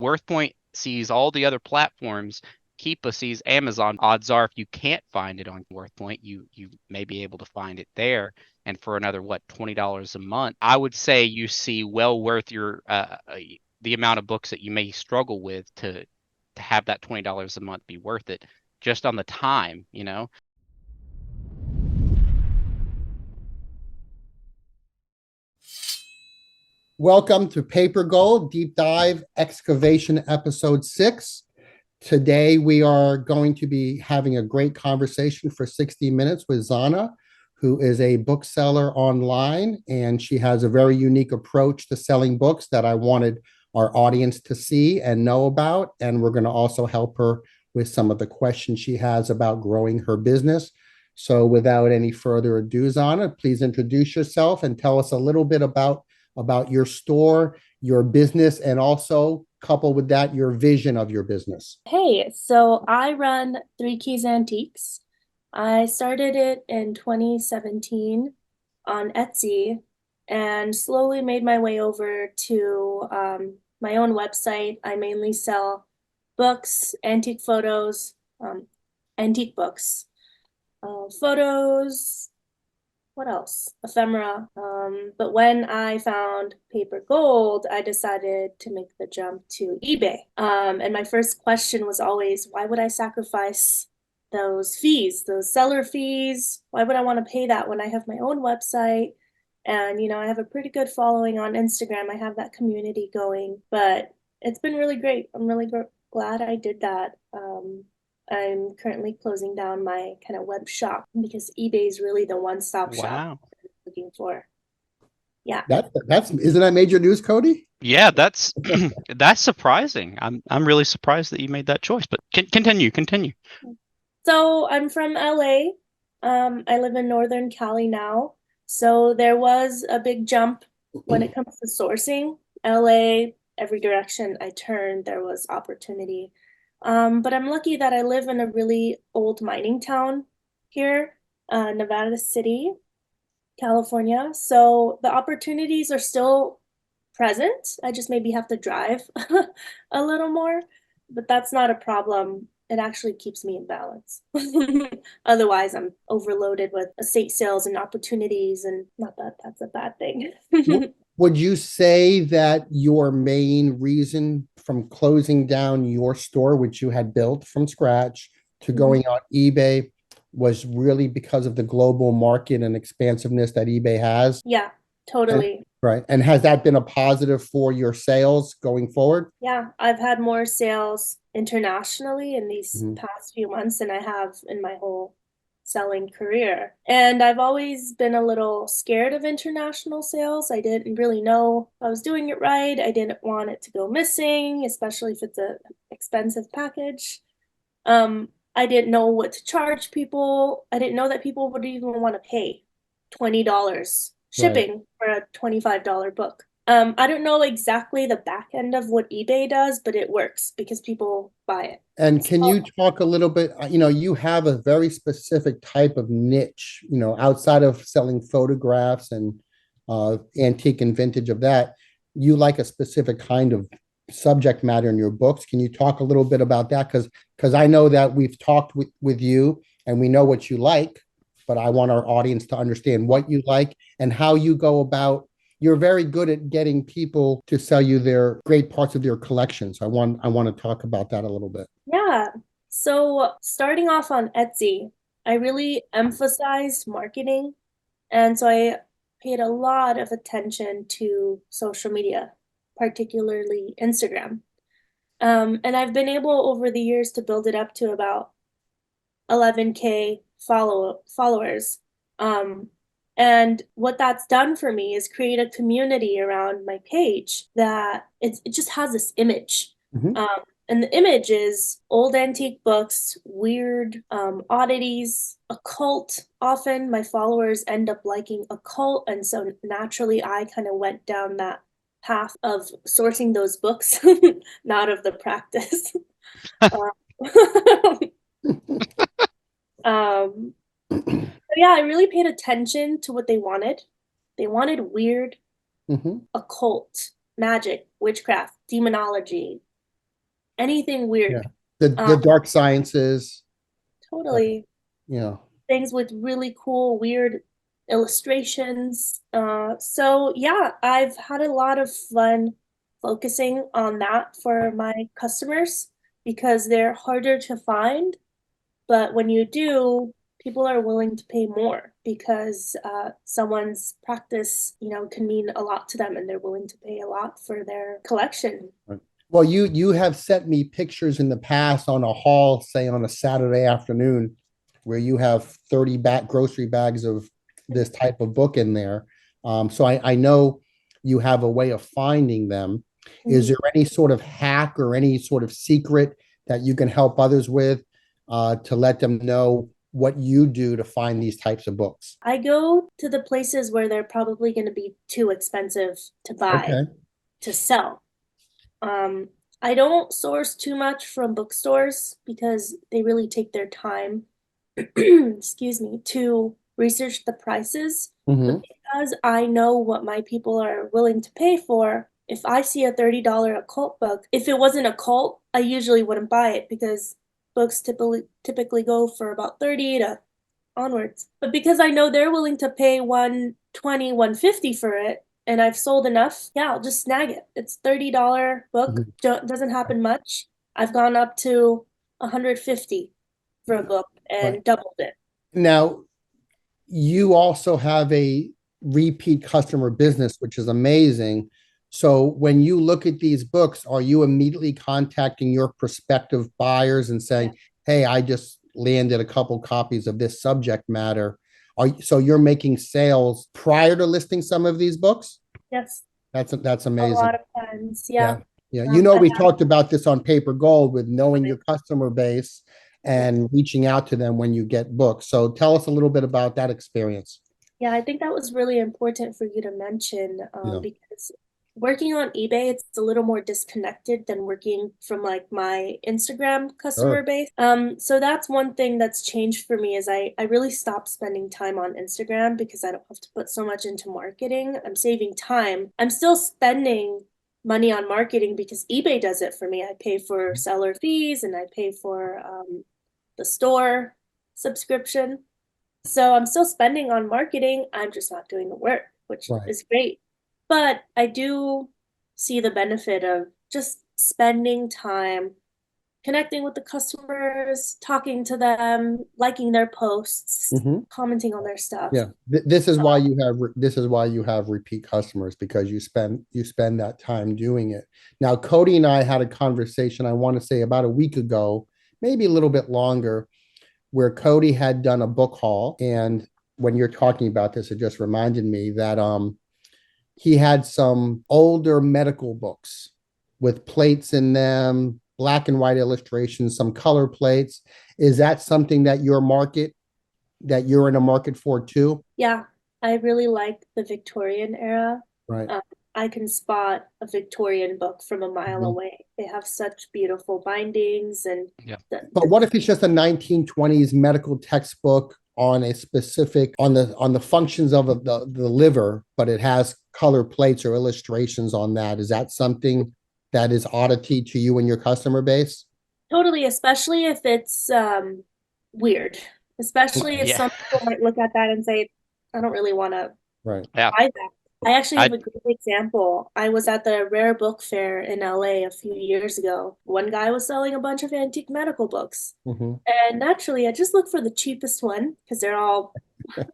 WorthPoint sees all the other platforms. Keepa sees Amazon. Odds are, if you can't find it on WorthPoint, you may be able to find it there. And for another, what, $20 a month, I would say you see well worth your the amount of books that you may struggle with to have that $20 a month be worth it, just on the time, you know. Welcome to Paper Gold Deep Dive Excavation Episode 6. Today we are going to be having a great conversation for 60 minutes with Zhanna, who is a bookseller online, and she has a very unique approach to selling books that I wanted our audience to see and know about. And we're going to also help her with some of the questions she has about growing her business. So without any further ado, Zhanna, please introduce yourself and tell us a little bit about your store, your business, and also couple with that, your vision of your business. Hey, so I run Three Keys Antiques. I started it in 2017 on Etsy and slowly made my way over to my own website. I mainly sell books, antique photos, antique books, photos, what else? Ephemera. But when I found paper gold, I decided to make the jump to eBay. And my first question was always, why would I sacrifice those fees, those seller fees? Why would I want to pay that when I have my own website? And, I have a pretty good following on Instagram. I have that community going, but it's been really great. I'm really glad I did that. I'm currently closing down my kind of web shop because eBay is really the one-stop shop Wow. I'm looking for. Yeah. That's isn't that major news, Cody? Yeah, that's that's surprising. I'm really surprised that you made that choice. But continue. So I'm from LA. I live in Northern Cali now. So there was a big jump when it comes to sourcing. LA, every direction I turned, there was opportunity. But I'm lucky that I live in a really old mining town here, Nevada City, California. So the opportunities are still present. I just maybe have to drive a little more, but that's not a problem. It actually keeps me in balance. Otherwise, I'm overloaded with estate sales and opportunities, and not that that's a bad thing. Would you say that your main reason from closing down your store, which you had built from scratch, to going on eBay was really because of the global market and expansiveness that eBay has? Yeah, And, totally. right. And has that been a positive for your sales going forward? Yeah, I've had more sales internationally in these Mhm. past few months than I have in my whole selling career. And I've always been a little scared of international sales. I didn't really know if I was doing it right. I didn't want it to go missing, especially if it's a expensive package. I didn't know what to charge people. I didn't know that people would even want to pay $20 Right. shipping for a $25 book. I don't know exactly the back end of what eBay does, but it works because people buy it. And So, can you talk a little bit, you have a very specific type of niche, outside of selling photographs and antique and vintage of that, you like a specific kind of subject matter in your books. Can you talk a little bit about that? Because I know that we've talked with you and we know what you like, but I want our audience to understand what you like and how you go about. You're very good at getting people to sell you their great parts of their collection. So I want to talk about that a little bit. yeah. So starting off on Etsy, I really emphasized marketing. And so I paid a lot of attention to social media, particularly Instagram. And I've been able over the years to build it up to about 11K followers. Um, and what that's done for me is create a community around my page that it just has this image. Mhm. Um, and the image is old antique books, weird oddities, occult. Often my followers end up liking occult. And so naturally, I kind of went down that path of sourcing those books, not of the practice. Um, yeah, I really paid attention to what they wanted. They wanted weird, Mhm. occult, magic, witchcraft, demonology, anything weird. The dark sciences, Totally. Things with really cool, weird illustrations. So yeah, I've had a lot of fun focusing on that for my customers because they're harder to find. But when you do, people are willing to pay more because someone's practice, can mean a lot to them and they're willing to pay a lot for their collection. Right. Well, you have sent me pictures in the past on a haul, say on a Saturday afternoon, where you have 30 grocery bags of this type of book in there. So I know you have a way of finding them. Is there any sort of hack or any sort of secret that you can help others with to let them know what you do to find these types of books? I go to the places where they're probably going to be too expensive to buy, to sell. I don't source too much from bookstores because they really take their time, excuse me, to research the prices. But because I know what my people are willing to pay for, if I see a $30 occult book, if it wasn't occult, I usually wouldn't buy it because books typically go for about 30 to onwards. But because I know they're willing to pay 120, 150 for it, and I've sold enough, yeah, I'll just snag it. It's $30 book. Doesn't happen much. I've gone up to 150 for a book and doubled it. Now, you also have a repeat customer business, which is amazing. So when you look at these books, are you immediately contacting your prospective buyers and saying, hey, I just landed a couple copies of this subject matter? So you're making sales prior to listing some of these books? Yes. That's amazing. A lot of times, yeah. We talked about this on Paper Gold with knowing your customer base and reaching out to them when you get books. So tell us a little bit about that experience. Yeah, I think that was really important for you to mention because working on eBay, it's a little more disconnected than working from like my Instagram customer base. So that's one thing that's changed for me is I really stopped spending time on Instagram because I don't have to put so much into marketing. I'm saving time. I'm still spending money on marketing because eBay does it for me. I pay for seller fees and I pay for the store subscription. So I'm still spending on marketing. I'm just not doing the work, which is great. But I do see the benefit of just spending time connecting with the customers, talking to them, liking their posts, commenting on their stuff. Yeah, this is why you have repeat customers, because you spend that time doing it. Now, Cody and I had a conversation, I want to say about a week ago, maybe a little bit longer, where Cody had done a book haul. And when you're talking about this, it just reminded me that he had some older medical books with plates in them, black and white illustrations, some color plates. Is that something that you're in a market for too? Yeah, I really like the Victorian era. Right. I can spot a Victorian book from a mile away. They have such beautiful bindings and but what if it's just a 1920s medical textbook on a specific on the functions of the liver, but it has color plates or illustrations on that? Is that something that is oddity to you and your customer base? Totally, especially if it's weird. Especially if some people might look at that and say, I don't really want to buy that. I actually have a great example. I was at the Rare Book Fair in LA a few years ago. One guy was selling a bunch of antique medical books. And naturally, I just looked for the cheapest one because they're all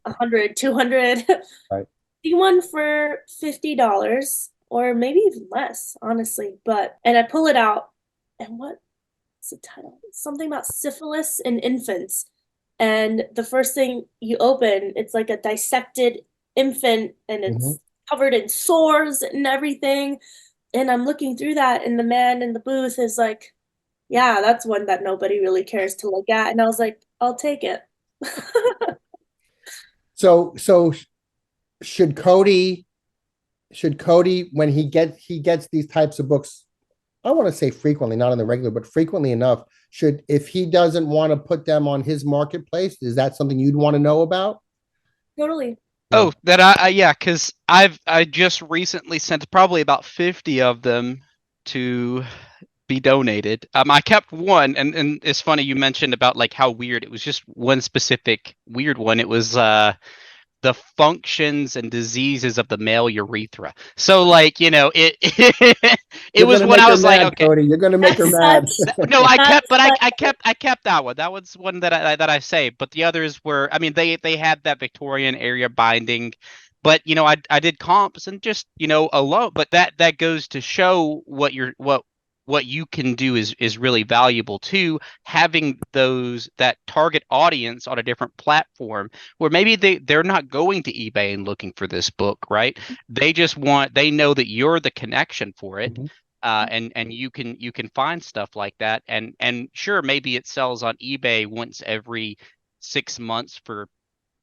100, 200. Right. See one for $50 or maybe even less, honestly. And I pull it out, and what's the title? Something about syphilis in infants. And the first thing you open, it's like a dissected infant, and it's covered in sores and everything. And I'm looking through that, and the man in the booth is like, yeah, that's one that nobody really cares to look at. And I was like, I'll take it. So should Cody, when he gets these types of books, I want to say frequently, not on the regular, but frequently enough, if he doesn't want to put them on his marketplace, is that something you'd want to know about? Totally. Oh, that because I just recently sent probably about 50 of them to be donated. I kept one, and it's funny you mentioned about like how weird it was. Just one specific weird one. It was the functions and diseases of the male urethra. So like, it it You're was gonna what make I her was like, mad, okay. Cody. You're gonna make her That's mad. such No, I kept, that's but such I kept that one. That was one that I saved. But the others were, I mean, they had that Victorian area binding, but I did comps and just alone. But that goes to show what you can do is really valuable too. Having that target audience on a different platform where maybe they're not going to eBay and looking for this book, right? They know that you're the connection for it, Mhm. and you can find stuff like that, and sure, maybe it sells on eBay once every 6 months for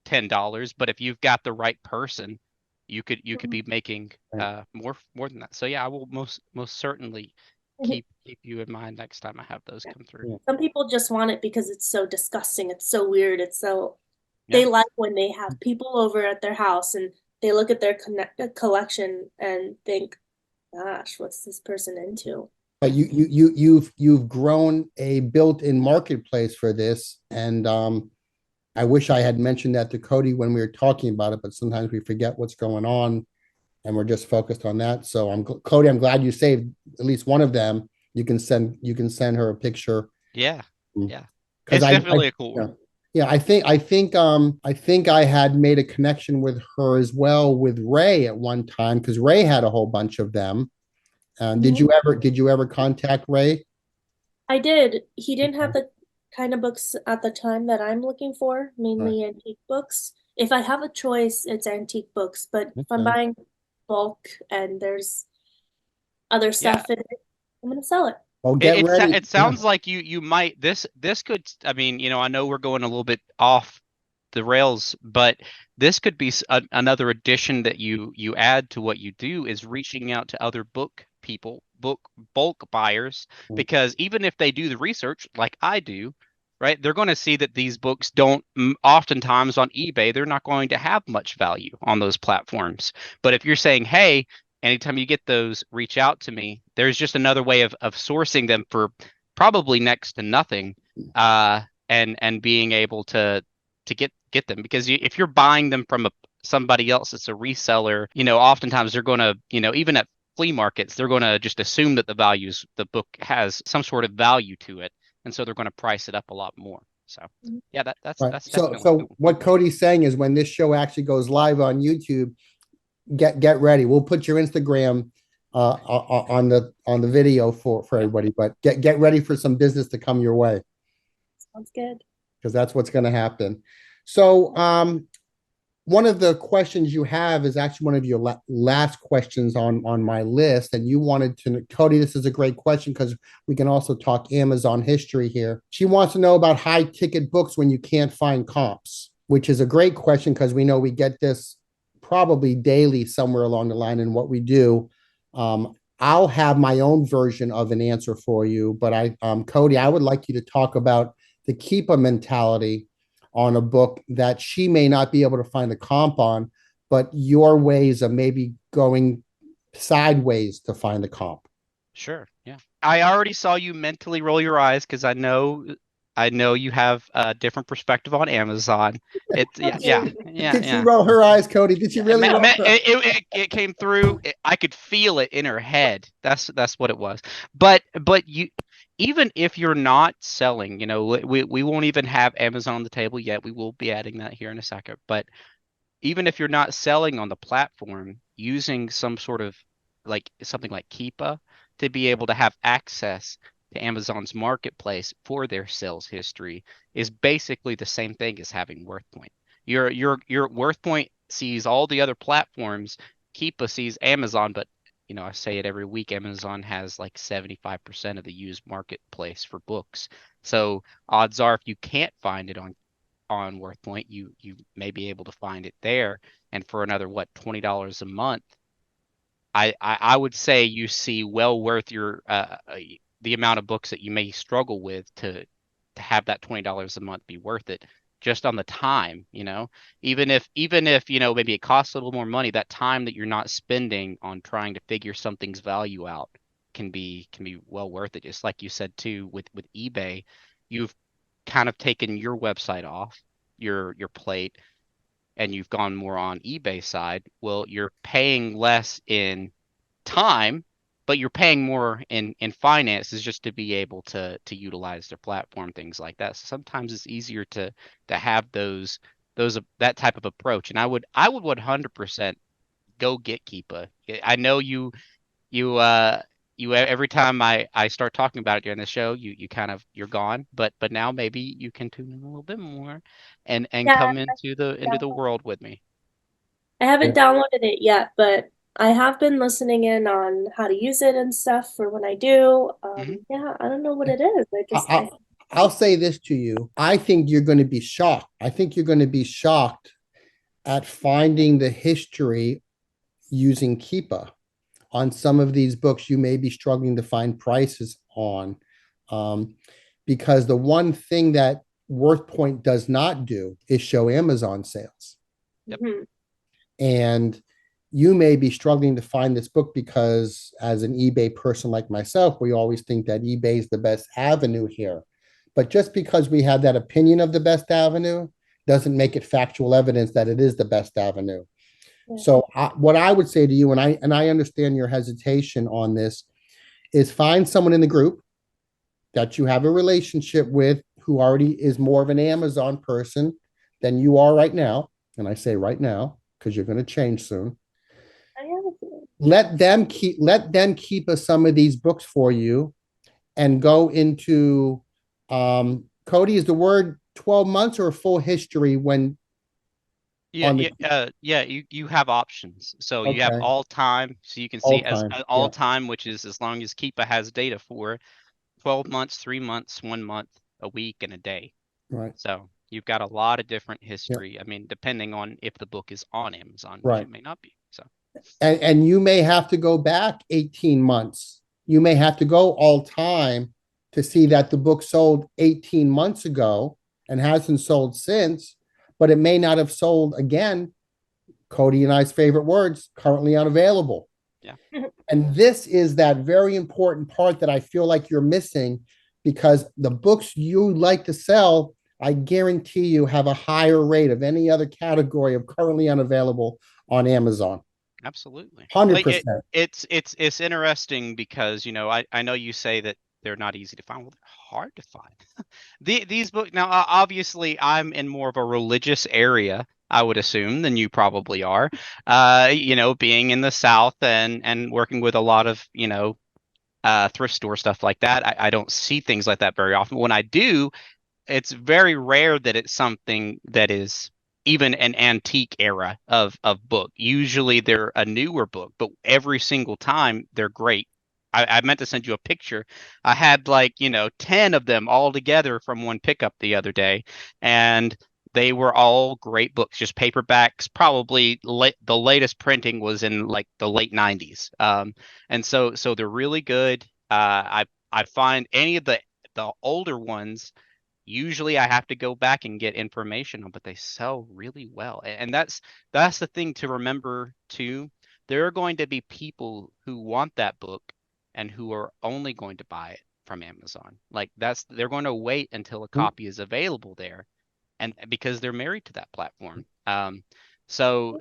$10, but if you've got the right person, you could be making Right. more than that. So yeah, I will most certainly keep you in mind next time I have those come through. Yeah. some people just want it because it's so disgusting. It's so weird. It's so Yeah. they like when they have people over at their house and they look at their collection and think, "Gosh, what's this person into?" But you've grown a built-in marketplace for this, and I wish I had mentioned that to Cody when we were talking about it, but sometimes we forget what's going on and we're just focused on that. So Cody, I'm glad you saved at least one of them. You can send her a picture Yeah. Yeah. because It's I definitely a cool yeah, one. yeah, I think I had made a connection with her as well with Ray at one time because Ray had a whole bunch of them. Did Mhm. you ever contact Ray? I did. He didn't have Okay. the kind of books at the time that I'm looking for, All right. mainly antique books. If I have a choice, it's antique books, but if I'm Okay. buying bulk and there's other Yeah. stuff in it, I'm gonna sell it. Well, It get it, ready. it Yeah. sounds like you might this could, I mean, I know we're going a little bit off the rails, but this could be another addition that you add to what you do, is reaching out to other book people, book bulk buyers, because even if they do the research like I do, right, they're going to see that these books don't oftentimes on eBay, they're not going to have much value on those platforms. But if you're saying, hey, anytime you get those, reach out to me. There's just another way of sourcing them for probably next to nothing, and being able to get them, because if you're buying them from somebody else that's a reseller, oftentimes they're going to, even at flea markets, they're going to just assume that the book has some sort of value to it, and so they're going to price it up a lot more. So yeah, that's Right. that's So, definitely so cool. what Cody's saying is when this show actually goes live on YouTube, get ready. We'll put your Instagram on the video for Yeah, everybody, but get ready for some business to come your way Sounds good. because that's what's going to happen. So, one of the questions you have is actually one of your last questions on my list, and you wanted to, Cody. This is a great question because we can also talk Amazon history here. She wants to know about high ticket books when you can't find comps, which is a great question because we know we get this probably daily somewhere along the line in what we do. I'll have my own version of an answer for you, but Cody, I would like you to talk about the keeper mentality on a book that she may not be able to find a comp on, but your ways of maybe going sideways to find a comp. sure. Yeah. I already saw you mentally roll your eyes because I know you have a different perspective on Amazon. It's yeah, yeah, yeah, Did she yeah. roll her eyes, Cody? Did she Yeah, really roll her? it came through. I could feel it in her head. That's what it was. But even if you're not selling, we won't even have Amazon on the table yet. We will be adding that here in a second. But even if you're not selling on the platform, using some sort of like something like Keepa to be able to have access to Amazon's marketplace for their sales history is basically the same thing as having WorthPoint. Your WorthPoint sees all the other platforms, Keepa sees Amazon, but I say it every week, Amazon has like 75% of the used marketplace for books. So odds are if you can't find it on WorthPoint, you may be able to find it there. And for another $20 a month, I would say you see well worth your the amount of books that you may struggle with to have that $20 a month be worth it, just on the time, even if maybe it costs a little more money, that time that you're not spending on trying to figure something's value out can be well worth it. Just like you said too, with eBay, you've kind of taken your website off your plate and you've gone more on eBay side. Well, you're paying less in time, but you're paying more in finances just to be able to utilize their platform, things like that. So sometimes it's easier to have those that type of approach. And I would 100% go get Keepa. I know you every time I start talking about it during the show, you kind of you're gone, but now maybe you can tune in a little bit more and Yeah, come into the world with me. I Yeah. haven't downloaded it yet, but I have been listening in on how to use it and stuff for when I do. Hmm. Yeah, I don't know what it is. I, I'll say this to you. I think you're going to be shocked. I think you're going to be shocked at finding the history using Keepa on some of these books you may be struggling to find prices on. Um, because the one thing that WorthPoint does not do is show Amazon sales. Yep. Mhm. And you may be struggling to find this book because, as an eBay person like myself, we always think that eBay is the best avenue here. But just because we have that opinion of the best avenue doesn't make it factual evidence that it is the best avenue. Yeah. So, what I would say to you, and I understand your hesitation on this, is find someone in the group that you have a relationship with who already is more of an Amazon person than you are right now. And I say right now because you're going to change soon. I have a feeling. Let them keep us some of these books for you and go into Cody, is the word 12 months or a full history when Yeah, on the yeah, yeah. You have options. So you have okay, all time, so you can all see as time. all Yeah, time, which is as long as Keepa has data for 12 months, 3 months, 1 month, a week, and a day. right, So you've got a lot of different yeah, history. I mean, depending on if the book is on Amazon, which right. it may not be. So And you may have to go back 18 months. You may have to go all time to see that the book sold 18 months ago and hasn't sold since, but it may not have sold again. Cody and I's favorite words, currently unavailable. yeah, And this is that very important part that I feel like you're missing because the books you like to sell, I guarantee you have a higher rate of any other category of currently unavailable on Amazon. absolutely. Like it, 100%. it's interesting because I know you say that they're not easy to find. Well, they're hard to find. These books now, obviously, I'm in more of a religious area, I would assume, than you probably are. Being in the South and working with a lot of thrift store stuff like that. I don't see things like that very often. When I do, it's very rare that it's something that is even an antique era of book. Usually they're a newer book, but every single time they're great. I meant to send you a picture. I had like 10 of them all together from one pickup the other day, and they were all great books, just paperbacks. Probably the latest printing was in like the late 90s. And so they're really good. I find any of the older ones. Usually I have to go back and get information on, but they sell really well. And that's the thing to remember too. There are going to be people who want that book and who are only going to buy it from Amazon. Like they're going to wait until a copy is available there and because they're married to that platform. So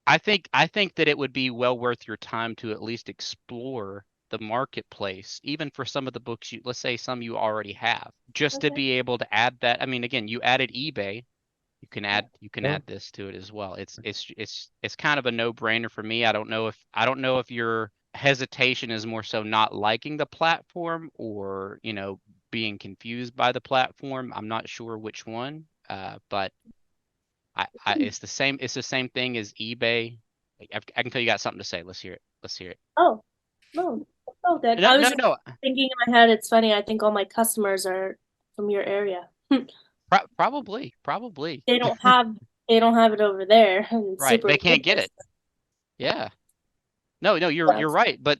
I think that it would be well worth your time to at least explore the marketplace, even for some of the books let's say some you already have, just to Okay. be able to add that. I mean, again, you added eBay. You can add this to it as well. It's kind of a no-brainer for me. I don't know if your hesitation is more so not liking the platform or being confused by the platform. I'm not sure which one. But it's the same thing as eBay. I can tell you got something to say. Let's hear it. Let's hear it. Oh, no, that's all good. No, I was no, just no. thinking in my head, it's funny. I think all my customers are from your area. Probably. They don't have they don't have it over there. It's Right. super They can't get religious. it. Yeah. No, no, you're That's right. But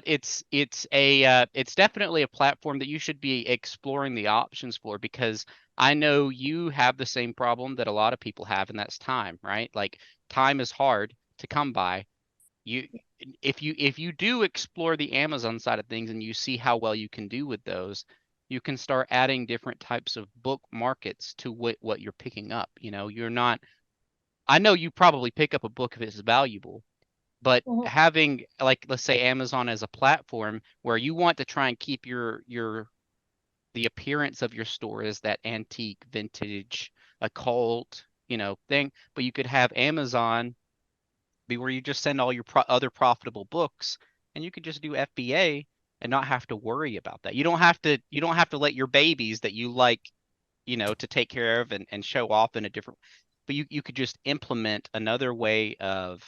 it's definitely a platform that you should be exploring the options for because I know you have the same problem that a lot of people have, and that's time, right? Like time is hard to come by. You if you do explore the Amazon side of things and you see how well you can do with those, you can start adding different types of book markets to what you're picking up. You know, you're not I know you probably pick up a book if it's valuable, but Mhm. having like let's say Amazon as a platform where you want to try and keep your the appearance of your store as that antique, vintage, occult, you know, thing, but you could have Amazon be where you just send all your other profitable books and you could just do FBA and not have to worry about that. You don't have to let your babies that you like, you know, to take care of and show off in a different but you could just implement another way of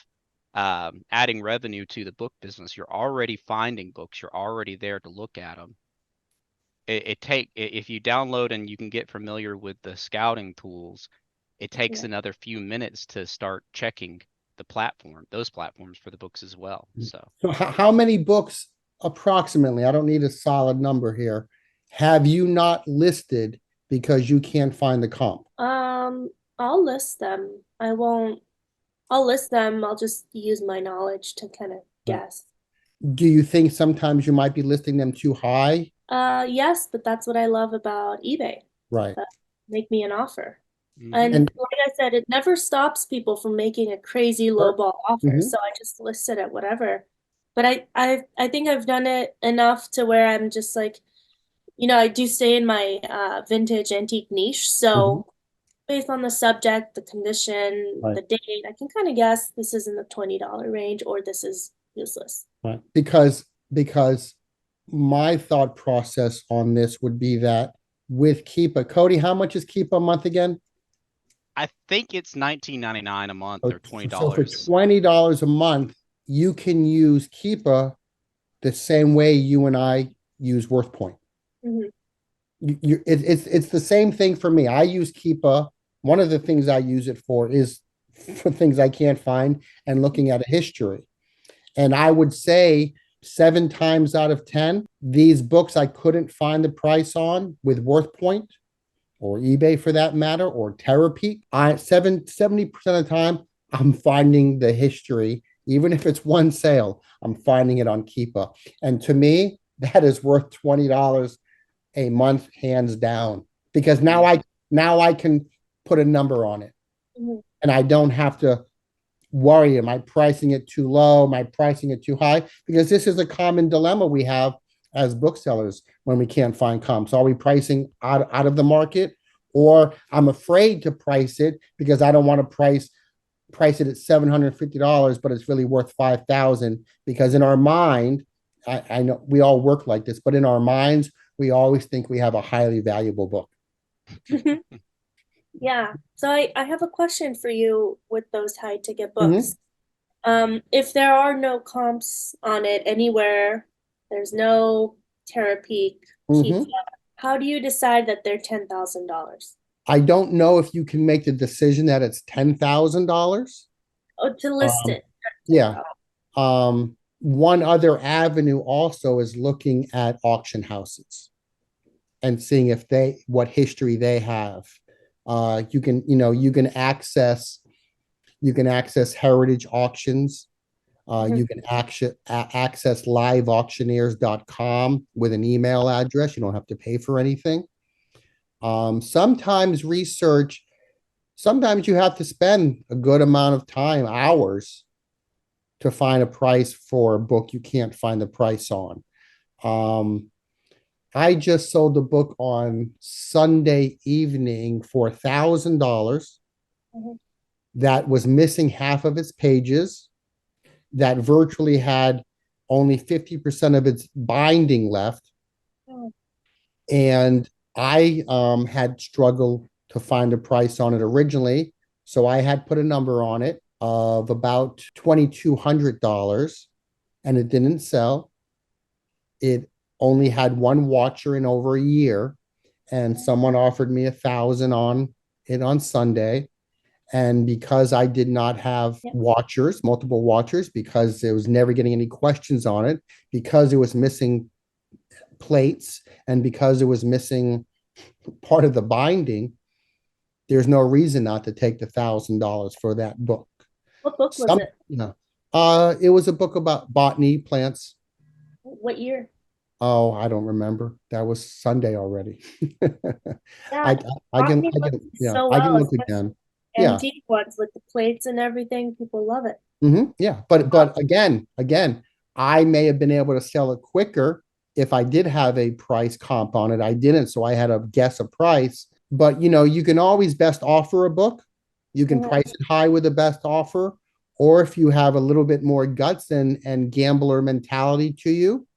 adding revenue to the book business. You're already finding books. You're already there to look at them. If you download and you can get familiar with the scouting tools, it takes Yeah. another few minutes to start checking those platforms for the books as well. So So how many books approximately, I don't need a solid number here, have you not listed because you can't find the comp? I'll list them. I'll list them. I'll just use my knowledge to kind of Right. guess. Do you think sometimes you might be listing them too high? Yes, but that's what I love about eBay. Right. Make me an offer. mhm. And And like I said, it never stops people from making a crazy sure. lowball offer. Mhm. So I just list it at whatever. But I think I've done it enough to where I'm just like, I do stay in my vintage antique niche. Mhm. So based on the subject, the condition, Right. the date, I can kind of guess this is in the $20 range or this is useless. Right. Because my thought process on this would be that with Keepa, Cody, how much is Keepa a month again? I think it's 19.99 a month So, or twenty so for dollars. $20 a month, you can use Keepa the same way you and I use WorthPoint. Mhm. It's the same thing for me. I use Keepa. One of the things I use it for is for things I can't find and looking at a history. And I would say 7 times out of 10, these books I couldn't find the price on with WorthPoint or eBay for that matter, or Terapeak. 70% of the time, I'm finding the history, even if it's one sale, I'm finding it on Keepa. And to me, that is worth $20 a month, hands down. Because Mhm. now I can put a number on it. Mhm. And I don't have to worry, am I pricing it too low? Am I pricing it too high? Because this is a common dilemma we have as booksellers when we can't find comps. Are we pricing out of the market? Or I'm afraid to price it because I don't want to price it at $750, but it's really worth 5,000 because in our mind, I know we all work like this, but in our minds, we always think we have a highly valuable book. Yeah. So I have a question for you with those high ticket Mhm. books. If there are no comps on it anywhere, there's no Terapeak, Keepa, Mhm. how do you decide that they're $10,000? I don't know if you can make the decision that it's $10,000. Oh, to list Um, it, yeah. 10,000. One other avenue also is looking at auction houses and seeing if what history they have. You can access heritage auctions. Mhm. You can access liveauctioneers.com with an email address. You don't have to pay for anything. Sometimes sometimes you have to spend a good amount of time, hours, to find a price for a book you can't find the price on. Um, I just sold a book on Sunday evening for $1,000 Mhm. that was missing half of its pages, that virtually had only 50% of its binding left. Oh, And I had struggled to find a price on it originally. So I had put a number on it of about $2,200 and it didn't sell. It only had one watcher in over a year, and someone offered me 1,000 on it on Sunday. And because I did not have yeah. multiple watchers, because it was never getting any questions on it, because it was missing plates, and because it was missing part of the binding, there's no reason not to take the $1,000 for that book. What book was Some, it? you know, It was a book about botany, plants. What year? Oh, I don't remember. That was Sunday already. Yeah, I botany I books can, do yeah, so I can well, look especially again. Yeah. antique ones with the plates and everything. People love it. Yeah. But again, I may have been able to sell it quicker if I did have a price comp on it. I didn't, so I had to guess a price. But you can always best offer a book. You can Mhm. price it high with the best offer, or if you have a little bit more guts and gambler mentality to you,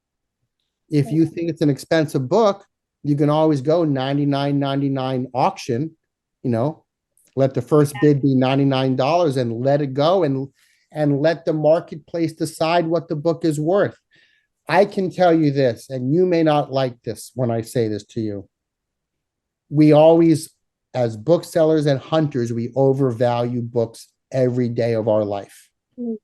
if you think it's an expensive book, you can always go 99.99 auction, you know, let the first bid be $99 and let it go and let the marketplace decide what the book is worth. I can tell you this, and you may not like this when I say this to you. We always, as booksellers and hunters, we overvalue books every day of our life. Mhm.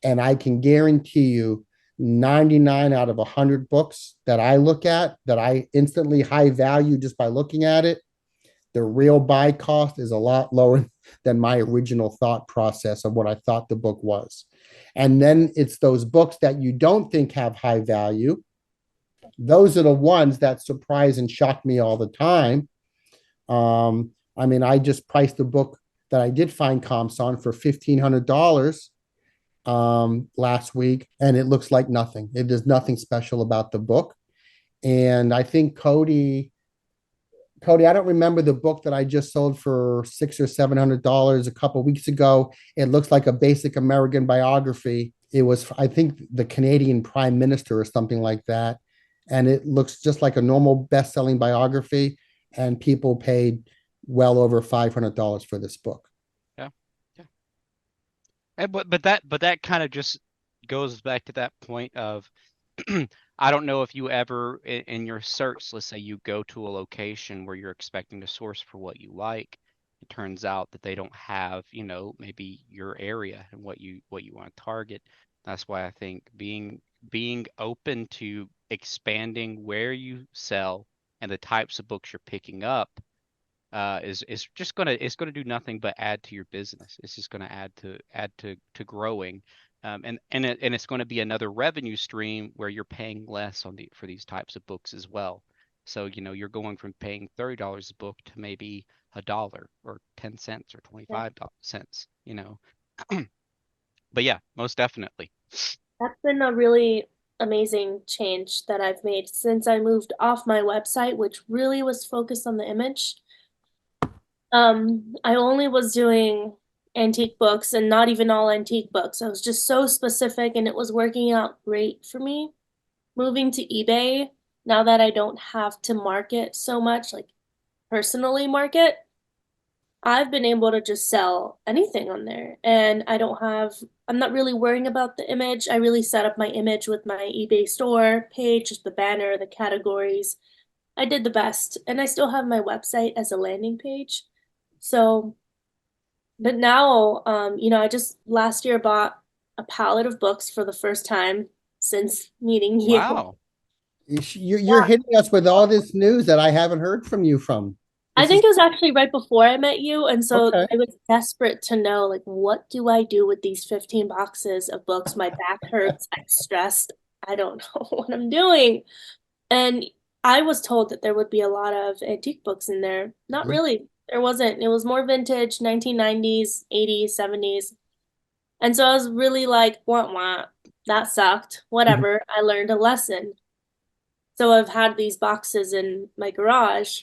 And I can guarantee you 99 out of 100 books that I look at that I instantly high value just by looking at it, the real buy cost is a lot lower than my original thought process of what I thought the book was. And then it's those books that you don't think have high value. Those are the ones that surprise and shock me all the time. I mean, I just priced a book that I did find comps on for $1,500 last week, and it looks like nothing. There's nothing special about the book. And I think Cody, I don't remember the book that I just sold for $600 or $700 a couple of weeks ago. It looks like a basic American biography. It was, I think, the Canadian Prime Minister or something like that. And it looks just like a normal best-selling biography. And people paid well over $500 for this book. Yeah. Yeah. But that kind of just goes back to that point of I don't know if you ever in your search, let's say you go to a location where you're expecting to source for what you like. It turns out that they don't have, maybe your area and what you want to target. That's why I think being open to expanding where you sell and the types of books you're picking up is just gonna do nothing but add to your business. It's just gonna add to growing, and it's going to be another revenue stream where you're paying less for these types of books as well. So you're going from paying $30 a book to maybe $1 or 10 cents or Yeah. 25 cents. But yeah, most definitely. That's been a really amazing change that I've made since I moved off my website, which really was focused on the image. I only was doing antique books and not even all antique books. I was just so specific and it was working out great for me. Moving to eBay, now that I don't have to market so much, like personally market, I've been able to just sell anything on there. And I'm not really worrying about the image. I really set up my image with my eBay store page, just the banner, the categories. I did the best. And I still have my website as a landing page. So, but now, I just last year bought a pallet of books for the first time since meeting you. Wow. You're hitting us with all this news that I haven't heard from you from. I This is think it was actually right before I met you, and so okay. I was desperate to know, like, what do I do with these 15 boxes of books? My back hurts, I'm stressed, I don't know what I'm doing. And I was told that there would be a lot of antique books in there. Not really. There wasn't. It was more vintage, 1990s, 80s, 70s. And so I was really like, wah, wah, that sucked. Whatever. I learned a lesson. So I've had these boxes in my garage.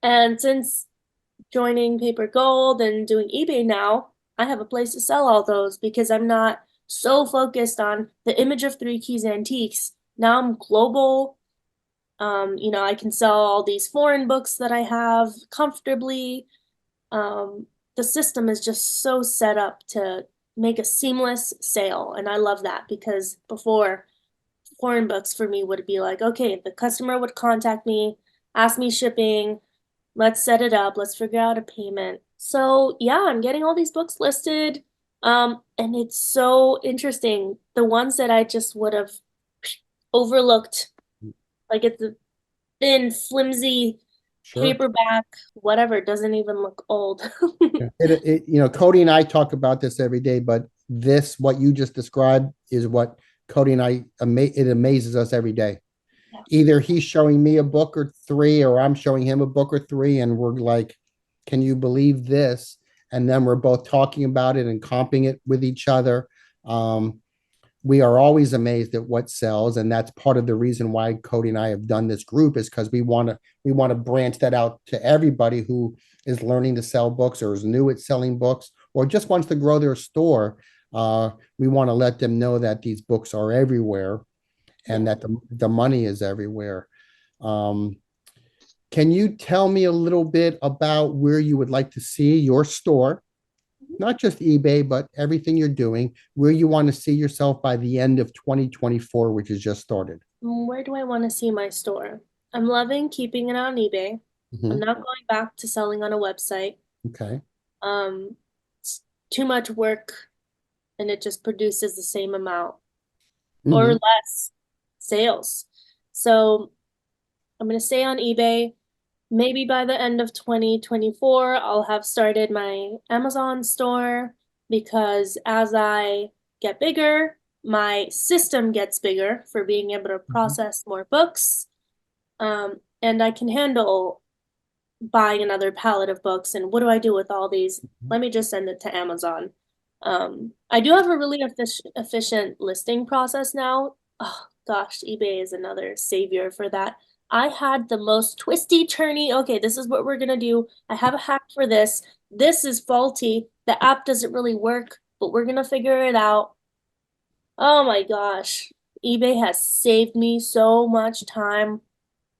And since joining Paper Gold and doing eBay now, I have a place to sell all those because I'm not so focused on the image of Three Keys Antiques. Now I'm global. I can sell all these foreign books that I have comfortably. The system is just so set up to make a seamless sale, and I love that because before, foreign books for me would be like, okay, the customer would contact me, ask me shipping, let's set it up, let's figure out a payment. So yeah, I'm getting all these books listed. And it's so interesting. The ones that I just would have overlooked, like it's a thin, flimsy Sure. paperback, whatever, doesn't even look old. Yeah. Cody and I talk about this every day, but this, what you just described, is what Cody and I, it amazes us every day. Yeah. Either he's showing me a book or three, or I'm showing him a book or three, and we're like, can you believe this? And then we're both talking about it and comping it with each other. We are always amazed at what sells, and that's part of the reason why Cody and I have done this group, is because we want to branch that out to everybody who is learning to sell books or is new at selling books or just wants to grow their store. We want to let them know that these books are everywhere and that the money is everywhere. Can you tell me a little bit about where you would like to see your store? Not just eBay, but everything you're doing, where you want to see yourself by the end of 2024, which has just started. Where do I want to see my store? I'm loving keeping it on eBay. I'm not going back to selling on a website. Okay. It's too much work and it just produces the same amount or less sales. So I'm going to stay on eBay. Maybe by the end of 2024, I'll have started my Amazon store, because as I get bigger, my system gets bigger for being able to process more books. And I can handle buying another pallet of books. And what do I do with all these? Let me just send it to Amazon. I do have a really efficient listing process now. Oh gosh, eBay is another savior for that. I had the most twisty turny. Okay, this is what we're gonna do. I have a hack for this. This is faulty. The app doesn't really work, but we're gonna figure it out. Oh my gosh. eBay has saved me so much time.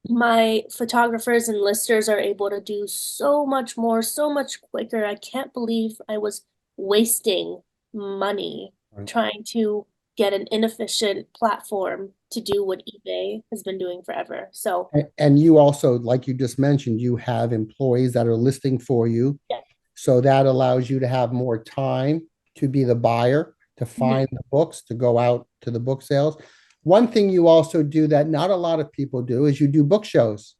My photographers and listers are able to do so much more, so much quicker. I can't believe I was wasting money trying to get an inefficient platform to do what eBay has been doing forever. So, and you also, like you just mentioned, you have employees that are listing for you. yeah. So that allows you to have more time to be the buyer, to find the books, to go out to the book sales. One thing you also do that not a lot of people do is you do book shows.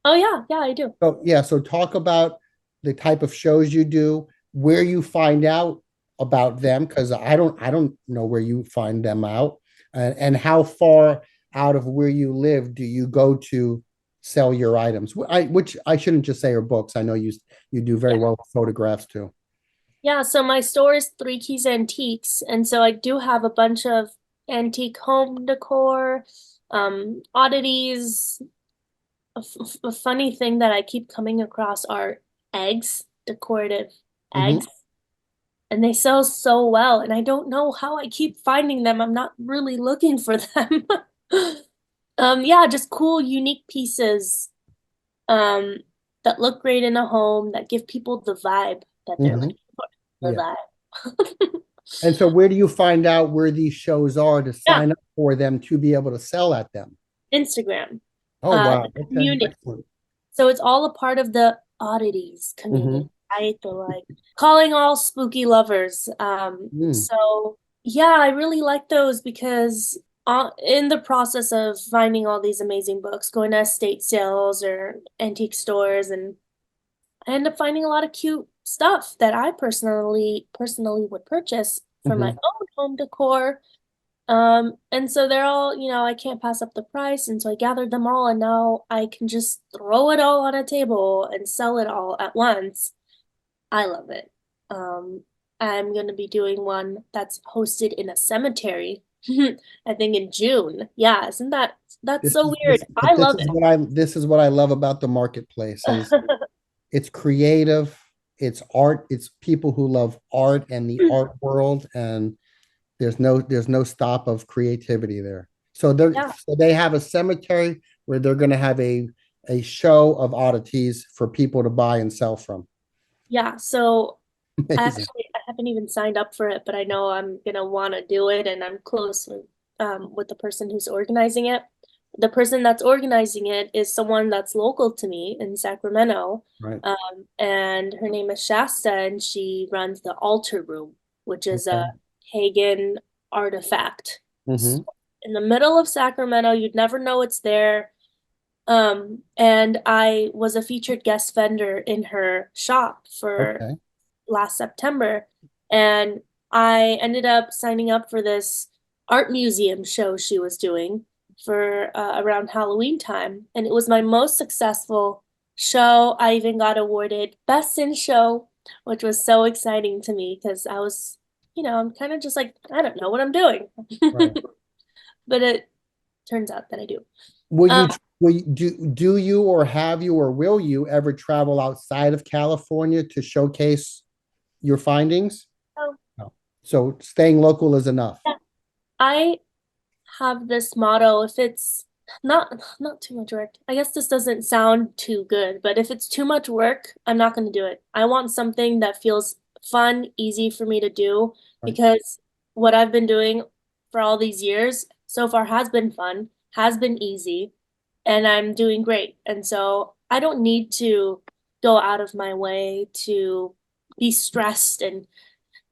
Oh yeah, yeah, I do. So yeah, so talk about the type of shows you do, where you find out about them, because I don't know where you find them out, and how far out of where you live do you go to sell your items? Which I shouldn't just say are books. I know you do very well with photographs too. Yeah, so my store is Three Keys Antiques, and so I do have a bunch of antique home decor, oddities. A funny thing that I keep coming across are eggs, decorative eggs, and they sell so well, and I don't know how I keep finding them. I'm not really looking for them. Yeah, just cool, unique pieces, um, that look great in a home, that give people the vibe that they're looking for. The Yeah. vibe. And so where do you find out where these shows are to Yeah, sign up for them to be able to sell at them? Instagram, Oh, wow. the Okay. community. Excellent. So it's all a part of the oddities community, right? The like calling all spooky lovers. So yeah, I really like those because in the process of finding all these amazing books, going to estate sales or antique stores, and I end up finding a lot of cute stuff that I personally would purchase for my own home decor. And so they're all, I can't pass up the price. And so I gathered them all, and now I can just throw it all on a table and sell it all at once. I love it. I'm going to be doing one that's hosted in a cemetery, I think in June. Yeah, that's so weird. I love This is what I love about the marketplace is it. it's creative, it's art, it's people who love art and the art world, and there's no stop of creativity there. So Yeah. they have a cemetery where they're going to have a show of oddities for people to buy and sell from. Yeah, so Amazing. actually, I haven't even signed up for it, but I know I'm gonna want to do it, and I'm close with the person who's organizing it. The person that's organizing it is someone that's local to me in Sacramento, Right. and her name is Shasta, and she runs the altar room, which is Okay. a pagan artifact. Mm-hmm. In the middle of Sacramento, you'd never know it's there. And I was a featured guest vendor in her shop for Okay. last September. And I ended up signing up for this art museum show she was doing for around Halloween time, and it was my most successful show. I even got awarded Best in Show, which was so exciting to me because I was, I'm kind of just like, I don't know what I'm doing. Right. But it turns out that I do. Will Um, you do you or have you or will you ever travel outside of California to showcase your findings? so No. So staying local is enough. yeah, I have this motto, if it's not too much work. I guess this doesn't sound too good, but if it's too much work, I'm not going to do it. I want something that feels fun, easy for me to do Right. because what I've been doing for all these years so far has been fun, has been easy, and I'm doing great. And so I don't need to go out of my way to be stressed and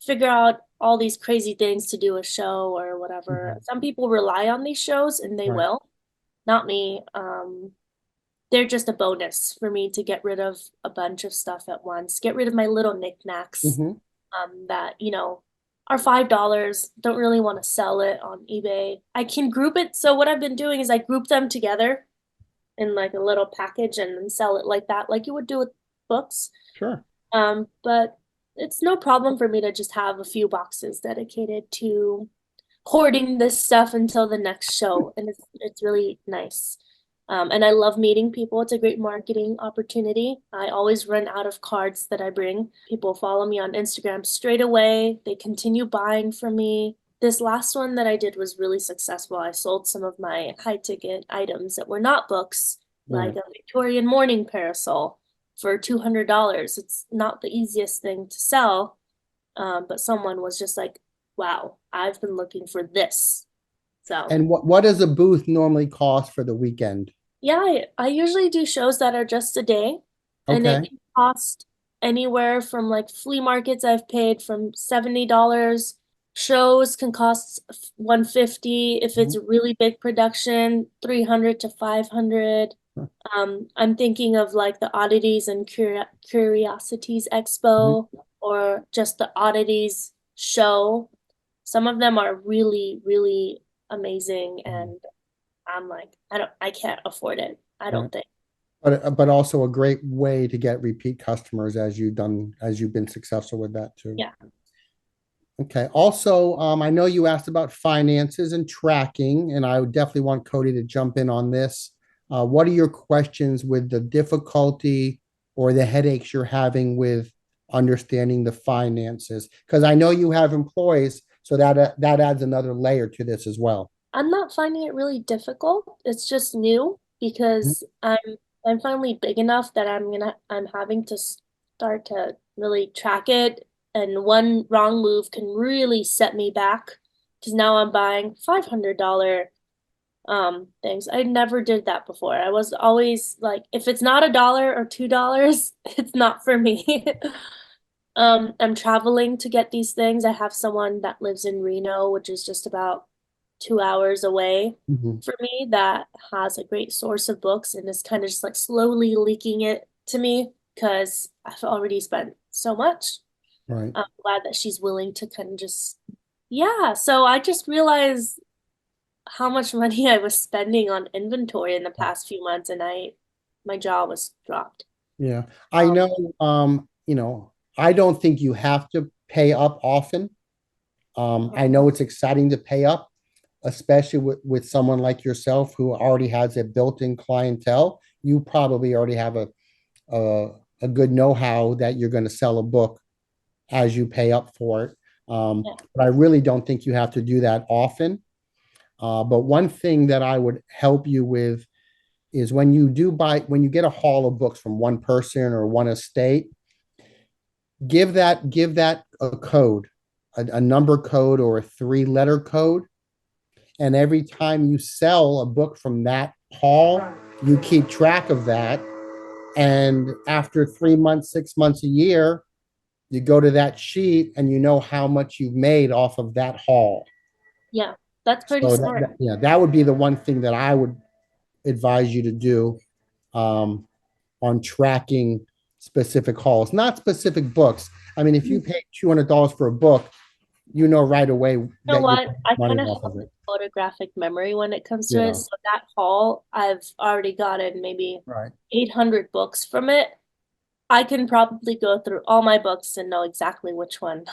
figure out all these crazy things to do a show or whatever. Mhm. Some people rely on these shows and they Right. will, not me. They're just a bonus for me to get rid of a bunch of stuff at once, get rid of my little knickknacks Mhm. that, are $5, don't really want to sell it on eBay. I can group it. So what I've been doing is I group them together in like a little package and then sell it like that, like you would do with books. Sure. But it's no problem for me to just have a few boxes dedicated to hoarding this stuff until the next show, and it's really nice. And I love meeting people. It's a great marketing opportunity. I always run out of cards that I bring. People follow me on Instagram straight away. They continue buying from me. This last one that I did was really successful. I sold some of my high ticket items that were not books, like Right. a Victorian morning parasol for $200. It's not the easiest thing to sell, but someone was just like, wow, I've been looking for this. So, And what does a booth normally cost for the weekend? yeah, I usually do shows that are just a day, and it Okay. can cost anywhere from like flea markets I've paid from $70. Shows can cost 150 if it's Mhm. a really big production, 300 to 500. I'm thinking of like the Oddities and Curiosities Mhm. Expo or just the Oddities show. Some of them are really, really amazing, Mhm. and I'm like, I can't afford it. I Right. don't think. But also a great way to get repeat customers as you've been successful with that too. Yeah. Okay. Also, I know you asked about finances and tracking, and I would definitely want Cody to jump in on this. What are your questions with the difficulty or the headaches you're having with understanding the finances? Because I know you have employees, so that adds another layer to this as well. I'm not finding it really difficult. It's just new because I'm finally big enough that I'm having to start to really track it, and one wrong move can really set me back because now I'm buying $500 things. I never did that before. I was always like, if it's not $1 or $2, it's not for me. I'm traveling to get these things. I have someone that lives in Reno, which is just about 2 hours away Mhm. for me, that has a great source of books and is kind of just like slowly leaking it to me because I've already spent so much. Right. I'm glad that she's willing to kind of just, yeah. So I just realized how much money I was spending on inventory in the past few months, and my jaw was dropped. Yeah. I Um, know, I don't think you have to pay up often. I know it's exciting to pay up, especially with someone like yourself who already has a built-in clientele. You probably already have a, a good know-how that you're going to sell a book as you pay up for it. yeah, But I really don't think you have to do that often. But one thing that I would help you with is when you get a haul of books from one person or one estate, give that a code, a number code or a three-letter code. And every time you sell a book from that haul, you keep track of that. And after 3 months, 6 months, a year, you go to that sheet and you know how much you've made off of that haul. yeah, that's pretty So smart. yeah, that would be the one thing that I would advise you to do, on tracking specific hauls, not specific books. I mean, if you pay $200 for a book, you know right away You that know you're what? I money kind of off have of it. photographic memory when it comes to Yeah. it. So that haul, I've already gotten maybe Right. 800 books from it. I can probably go through all my books and know exactly which one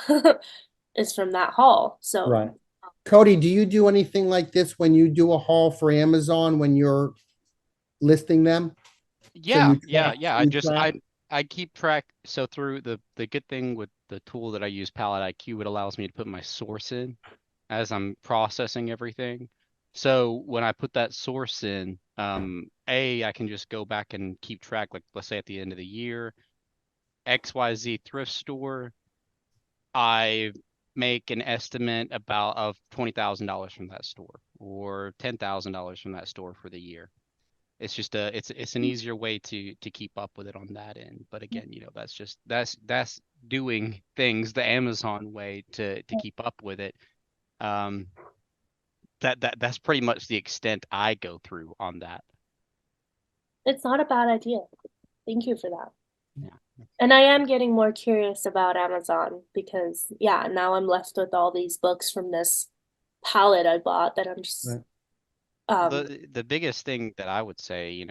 is from that haul. Right. So Cody, do you do anything like this when you do a haul for Amazon when you're listing them? So Yeah, you yeah, track, yeah. you track. I keep track. So through the good thing with the tool that I use, Palette IQ, it allows me to put my source in as I'm processing everything. So when I put that source in, I can just go back and keep track, like let's say at the end of the year, XYZ thrift store, I make an estimate about of $20,000 from that store or $10,000 from that store for the year. It's just it's an easier way to keep up with it on that end. But again, that's just that's doing things the Amazon way to keep up with it. Um, that's pretty much the extent I go through on that. it's not a bad idea. Thank you for that. Yeah. And I am getting more curious about Amazon because, yeah, now I'm left with all these books from this palette I bought that I'm just, Right. um, The biggest thing that I would say,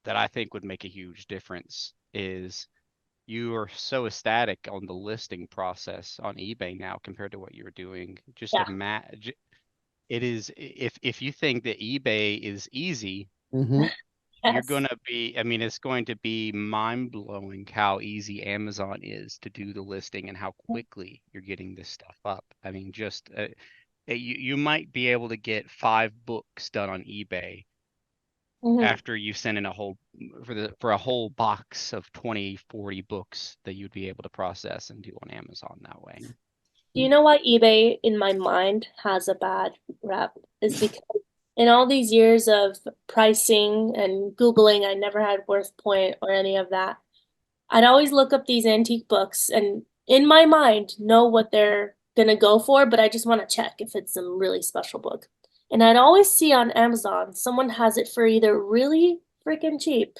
that I think would make a huge difference is you are so ecstatic on the listing process on eBay now compared to what you were doing. Just yeah, imagine it is if you think that eBay is easy, Mm-hmm. you're yes. gonna be, I mean, it's going to be mind-blowing how easy Amazon is to do the listing and how quickly you're getting this stuff up. I mean, just you might be able to get 5 books done on eBay Mhm. after you send in a whole for a whole box of 20, 40 books that you'd be able to process and do on Amazon that way. Do you know why eBay in my mind has a bad rep? Is because in all these years of pricing and Googling, I never had Worth Point or any of that. I'd always look up these antique books and in my mind know what they're gonna go for, but I just want to check if it's some really special book. And I'd always see on Amazon someone has it for either really freaking cheap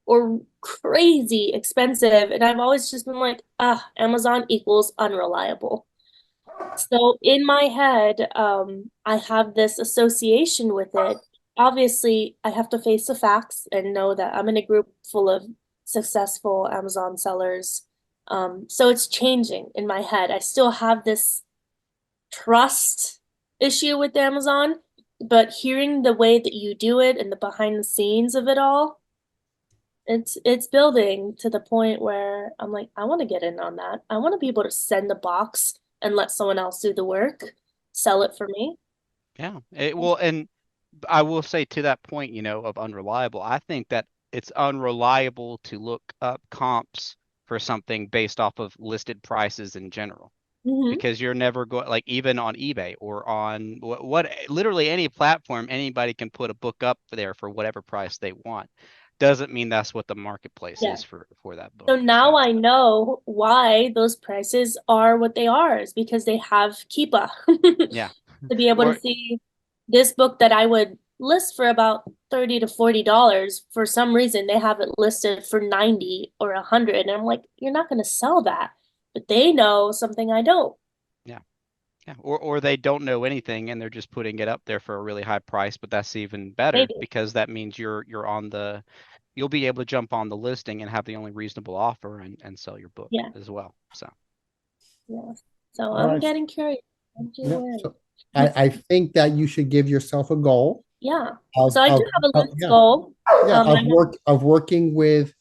or crazy expensive. And I've always just been like, ah, Amazon equals unreliable. So in my head, I have this association with it. Obviously, I have to face the facts and know that I'm in a group full of successful Amazon sellers. So it's changing in my head. I still have this trust issue with Amazon, but hearing the way that you do it and the behind the scenes of it all, it's building to the point where I'm like, I want to get in on that. I want to be able to send the box and let someone else do the work, sell it for me. Yeah. Well, and I will say to that point, of unreliable, I think that it's unreliable to look up comps for something based off of listed prices in general. Hmm. Because you're never going, like, even on eBay or on what literally any platform, anybody can put a book up there for whatever price they want. Doesn't mean that's what the marketplace Yeah. is for that So book. now So I know why those prices are what they are, is because they have Keepa yeah. to be able to Or see this book that I would list for about $30 to $40. For some reason, they have it listed for 90 or 100. And I'm like, you're not going to sell that. But they know something I don't. yeah. Yeah. Or they don't know anything and they're just putting it up there for a really high price, but that's even better Maybe. because that means you're on the you'll be able to jump on the listing and have the only reasonable offer and sell your book Yeah. as well. So Yeah. So All I'm right. getting curious. I'm too Yeah. worried. So I think that you should give yourself a goal Yeah. of So I do of, have a of loose yeah, goal. yeah, I of working with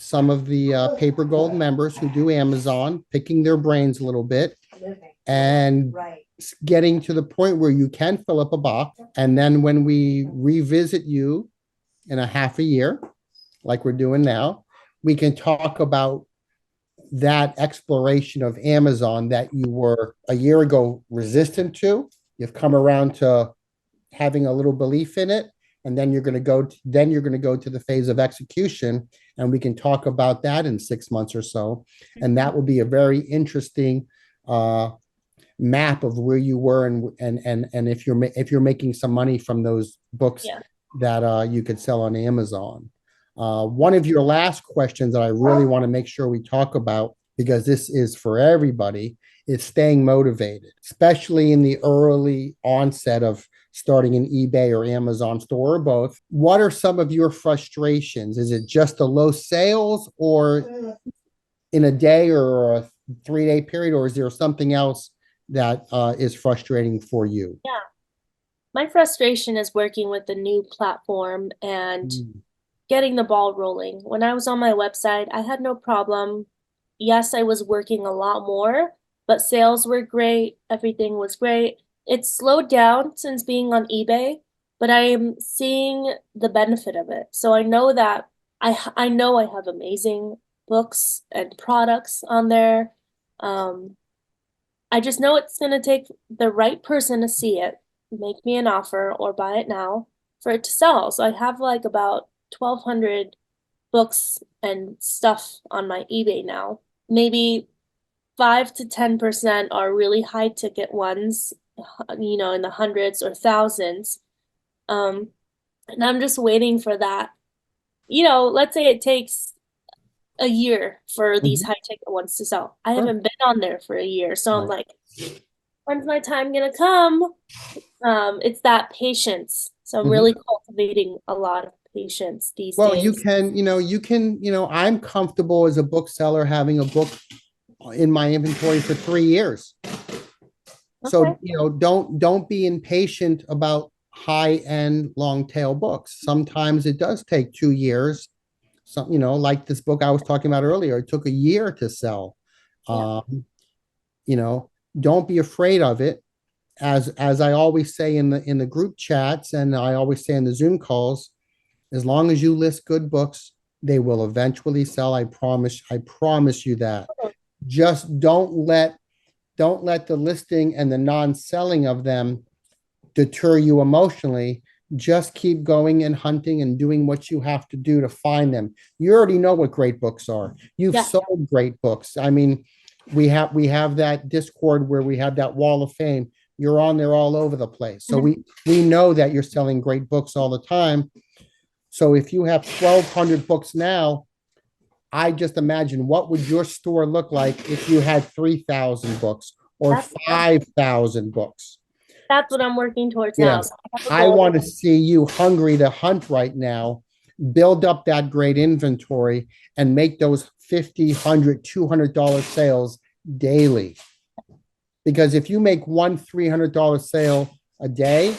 some of the Paper Gold members who do Amazon, picking their brains a little bit, and getting to the point where you can fill up a box. And then when we revisit you in a half a year, like we're doing now, we can talk about that exploration of Amazon that you were a year ago resistant to. You've come around to having a little belief in it, and then you're going to go to the phase of execution, and we can talk about that in 6 months or so, and that will be a very interesting map of where you were and if you're making some money from those books yeah. that you could sell on Amazon. One of your last questions that I really want to make sure we talk about, because this is for everybody, is staying motivated, especially in the early onset of starting an eBay or Amazon store or both. What are some of your frustrations? Is it just the low sales, or in a day or a 3-day period, or is there something else that is frustrating for you? Yeah. My frustration is working with the new platform and Mm. getting the ball rolling. When I was on my website, I had no problem. Yes, I was working a lot more, but sales were great. Everything was great. It's slowed down since being on eBay, but I am seeing the benefit of it. So I know that I know I have amazing books and products on there. Um, I just know it's going to take the right person to see it, make me an offer, or buy it now for it to sell. So I have like about 1,200 books and stuff on my eBay now. Maybe 5 to 10% are really high ticket ones, in the hundreds or thousands. Um, and I'm just waiting for that. Let's say it takes a year for these Mhm. high ticket ones to sell. I Sure. haven't been on there for a year, so I'm Right. like, when's my time gonna come? It's that patience. So I'm Mhm. really cultivating a lot of patience these Well, days. I'm comfortable as a bookseller having a book in my inventory for 3 years. Okay. So, don't be impatient about high-end long tail books. Sometimes it does take 2 years. Some, like this book I was talking about earlier, it took a year to sell. Yeah. Um, you know, don't be afraid of it. As I always say in the group chats, and I always say in the Zoom calls, as long as you list good books, they will eventually sell. I promise you that. Just don't let the listing and the non-selling of them deter you emotionally. Just keep going and hunting and doing what you have to do to find them. You already know what great books are. You've Yeah. sold great books. I mean, we have that Discord where we have that wall of fame. You're on there all over the place. So Mhm. we know that you're selling great books all the time. So if you have 1,200 books now, I just imagine what would your store look like if you had 3,000 books or That's 5,000 books? that's what I'm working towards Yeah. now. So I have a I goal. want to see you hungry to hunt right now, build up that great inventory and make those 50, 100, $200 sales daily. Because if you make one $300 sale a day,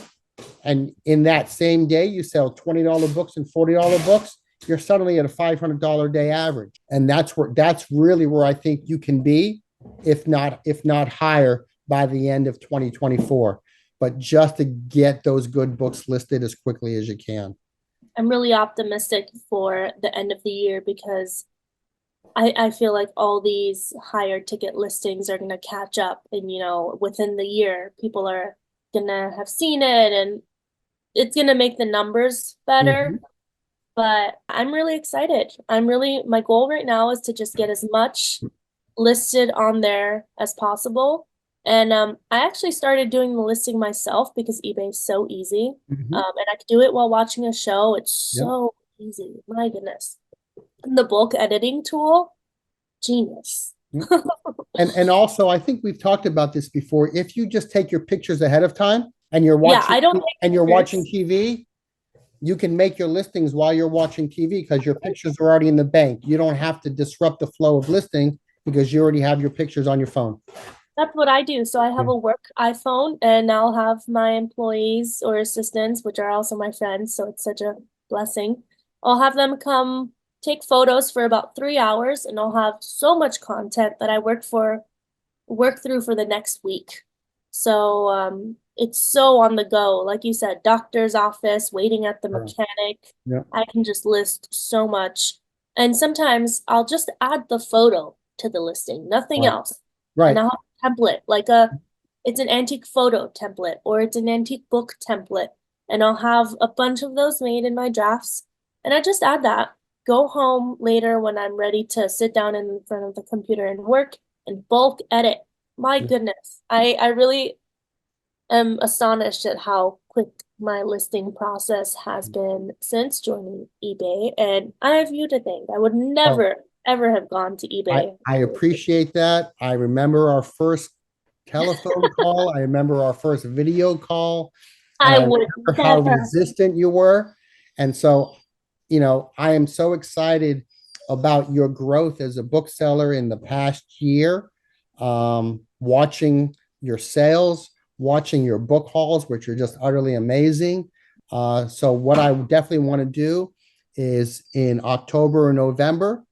and in that same day you sell $20 books and $40 books, you're suddenly at a $500 day average. And that's really where I think you can be, if not higher, by the end of 2024. But just to get those good books listed as quickly as you can. I'm really optimistic for the end of the year because I feel like all these higher ticket listings are gonna catch up, and within the year people are gonna have seen it, and it's gonna make the numbers better. Mhm. But I'm really excited. My goal right now is to just get as much listed on there as possible. And I actually started doing the listing myself because eBay is so easy. Mhm. And I could do it while watching a show. It's Yep. so easy. My goodness. And the bulk editing tool, genius. Yep. And also, I think we've talked about this before. If you just take your pictures ahead of time and you're Yeah, watching I don't and take you're watching pictures. TV, you can make your listings while you're watching TV because your pictures are already in the bank. You don't have to disrupt the flow of listing because you already have your pictures on your phone. That's what I do. So I have Yeah. a work iPhone, and I'll have my employees or assistants, which are also my friends. So it's such a blessing. I'll have them come take photos for about 3 hours, and I'll have so much content that I work through for the next week. So it's so on the go. Like you said, doctor's office, waiting at the Sure. mechanic. Yeah. I can just list so much. And sometimes I'll just add the photo to the listing, nothing Right. else. And Right. I'll have a template, it's an antique photo template or it's an antique book template. And I'll have a bunch of those made in my drafts. And I just add that, go home later when I'm ready to sit down in front of the computer and work and bulk edit. My goodness, I really am astonished at how quick my listing process has been since joining eBay. And I have you to thank. I would Well, never, ever have gone to I, eBay. I appreciate that. I remember our first telephone call. I remember our first video call, and I I would remember how never. resistant you were. And so, I am so excited about your growth as a bookseller in the past year, watching your sales, watching your book hauls, which are just utterly amazing. So what I definitely want to do is in October or November,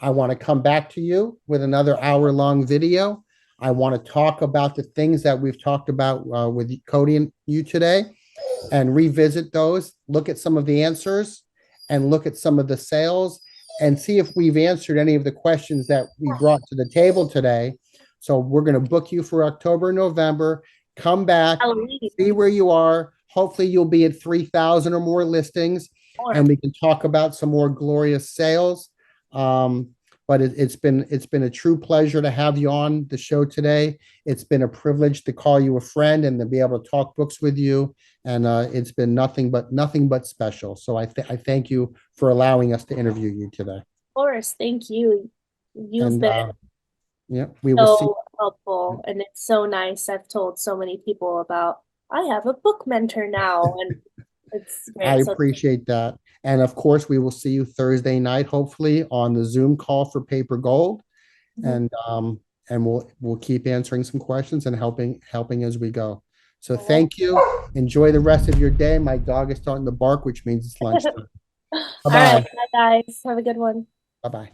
I want to come back to you with another hour-long video. I want to talk about the things that we've talked about with Cody and you today, and revisit those, look at some of the answers, and look at some of the sales, and see if we've answered any of the questions that we brought to the table today. So we're going to book you for October, November. Come back, Halloween. see where you are. Hopefully, you'll be at 3,000 or more listings, and we can talk about some more glorious sales. But it's been a true pleasure to have you on the show today. It's been a privilege to call you a friend and to be able to talk books with you. And it's been nothing but special. So I thank you for allowing us to interview you today. Of course, thank you. You've And been yeah, we will see. so helpful, and it's so nice. I've told so many people about I have a book mentor now, and it's I great. So appreciate that. And of course, we will see you Thursday night, hopefully, on the Zoom call for Paper Gold. And we'll keep answering some questions and helping as we go. So thank you. Enjoy the rest of your day. My dog is starting to bark, which means it's lunchtime. All right, Bye-bye. bye guys. Have a good one. Bye-bye.